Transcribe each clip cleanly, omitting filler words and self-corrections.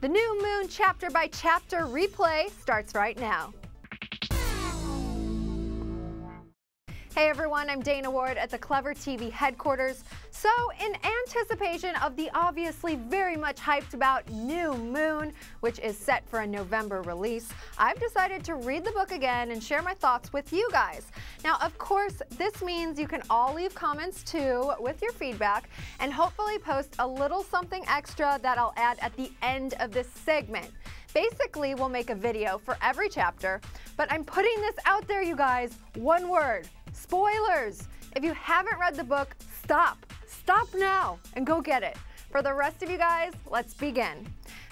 The New Moon chapter by chapter replay starts right now. Hey everyone, I'm Dana Ward at the Clevver TV headquarters. So in anticipation of the obviously very much hyped about New Moon, which is set for a November release, I've decided to read the book again and share my thoughts with you guys. Now, of course, this means you can all leave comments too with your feedback and hopefully post a little something extra that I'll add at the end of this segment. Basically, we'll make a video for every chapter, but I'm putting this out there, you guys. One word. Spoilers! If you haven't read the book, stop now and go get it. For the rest of you guys, let's begin.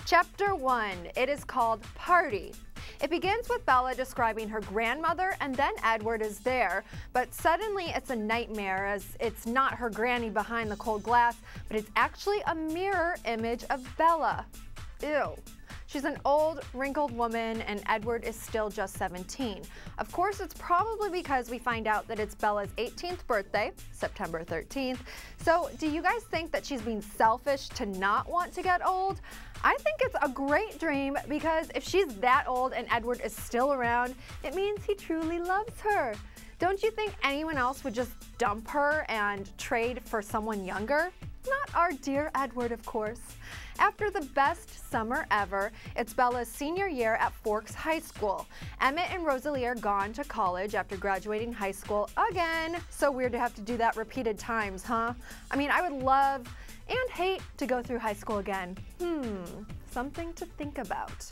Chapter 1, it is called Party. It begins with Bella describing her grandmother and then Edward is there, but suddenly it's a nightmare as it's not her granny behind the cold glass, but it's actually a mirror image of Bella. Ew. She's an old, wrinkled woman, and Edward is still just 17. Of course, it's probably because we find out that it's Bella's 18th birthday, September 13th. So, do you guys think that she's being selfish to not want to get old? I think it's a great dream because if she's that old and Edward is still around, it means he truly loves her. Don't you think anyone else would just dump her and trade for someone younger? Not our dear Edward, of course. After the best summer ever, it's Bella's senior year at Forks High School. Emmett and Rosallie are gone to college after graduating high school again. So weird to have to do that repeated times, huh? I mean, I would love and hate to go through high school again. Something to think about.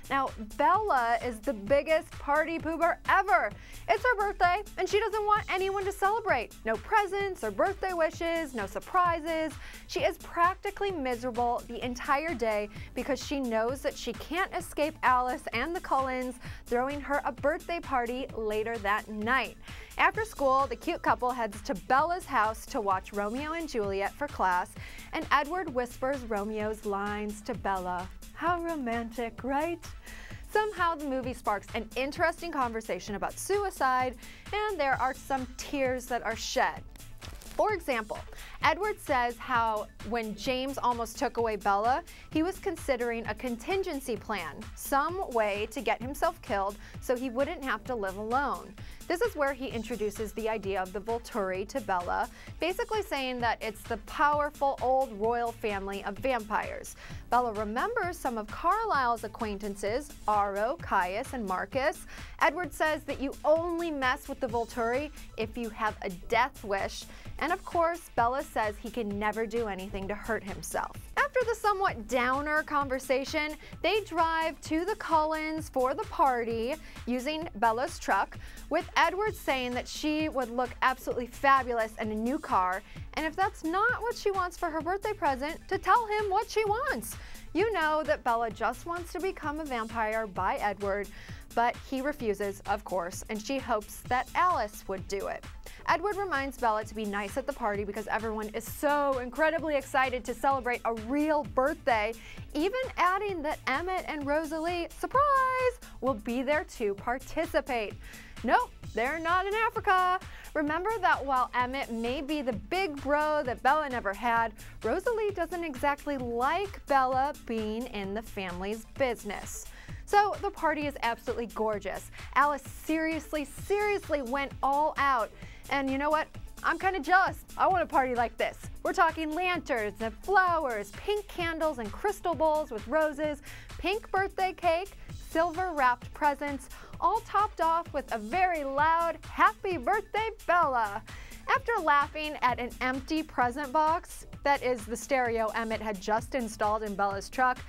Now, Bella is the biggest party pooper ever. It's her birthday, and she doesn't want anyone to celebrate. No presents or birthday wishes, no surprises. She is practically miserable the entire day because she knows that she can't escape Alice and the Cullens throwing her a birthday party later that night. After school, the cute couple heads to Bella's house to watch Romeo and Juliet for class, and Edward whispers Romeo's lines to Bella. How romantic, right? Somehow the movie sparks an interesting conversation about suicide, and there are some tears that are shed. For example, Edward says how when James almost took away Bella, he was considering a contingency plan, some way to get himself killed so he wouldn't have to live alone. This is where he introduces the idea of the Volturi to Bella, basically saying that it's the powerful old royal family of vampires. Bella remembers some of Carlisle's acquaintances, Aro, Cauis, and Marcus. Edward says that you only mess with the Volturi if you have a death wish. And of course, Bella says he can never do anything to hurt himself. After the somewhat downer conversation, they drive to the Cullens for the party using Bella's truck, with Edward saying that she would look absolutely fabulous in a new car, and if that's not what she wants for her birthday present, to tell him what she wants. You know that Bella just wants to become a vampire by Edward, but he refuses, of course, and she hopes that Alice would do it. Edward reminds Bella to be nice at the party because everyone is so incredibly excited to celebrate a real birthday, even adding that Emmett and Rosallie, surprise, will be there to participate. Nope, they're not in Africa. Remember that while Emmett may be the big bro that Bella never had, Rosallie doesn't exactly like Bella being in the family's business. So the party is absolutely gorgeous. Alice seriously went all out. And you know what? I'm kind of jealous. I want a party like this. We're talking lanterns and flowers, pink candles and crystal bowls with roses, pink birthday cake, silver wrapped presents, all topped off with a very loud, happy birthday, Bella. After laughing at an empty present box, that is the stereo Emmett had just installed in Bella's truck,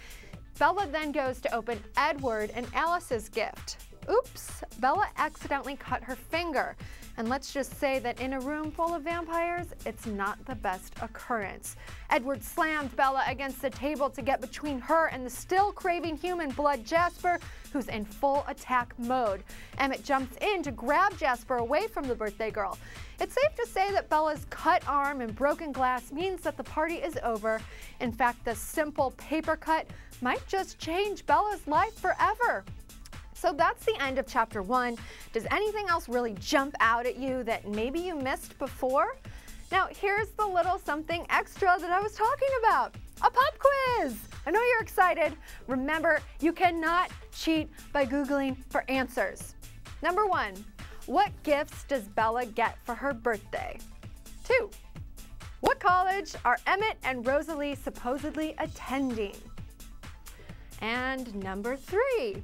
Bella then goes to open Edward and Alice's gift. Oops, Bella accidentally cut her finger. And let's just say that in a room full of vampires, it's not the best occurrence. Edward slammed Bella against the table to get between her and the still craving human blood Jasper, who's in full attack mode. Emmett jumps in to grab Jasper away from the birthday girl. It's safe to say that Bella's cut arm and broken glass means that the party is over. In fact, the simple paper cut might just change Bella's life forever. So that's the end of chapter 1. Does anything else really jump out at you that maybe you missed before? Now here's the little something extra that I was talking about, a pop quiz. I know you're excited. Remember, you cannot cheat by Googling for answers. Number 1, what gifts does Bella get for her birthday? 2, what college are Emmett and Rosallie supposedly attending? And number 3,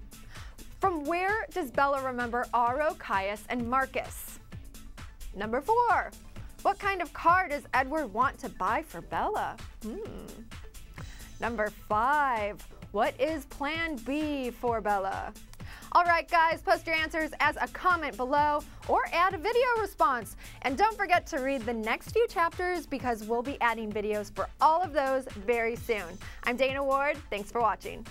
from where does Bella remember Cauis and Marcus? Number 4, what kind of car does Edward want to buy for Bella? Number 5, what is plan B for Bella? All right, guys, post your answers as a comment below or add a video response. And don't forget to read the next few chapters because we'll be adding videos for all of those very soon. I'm Dana Ward. Thanks for watching.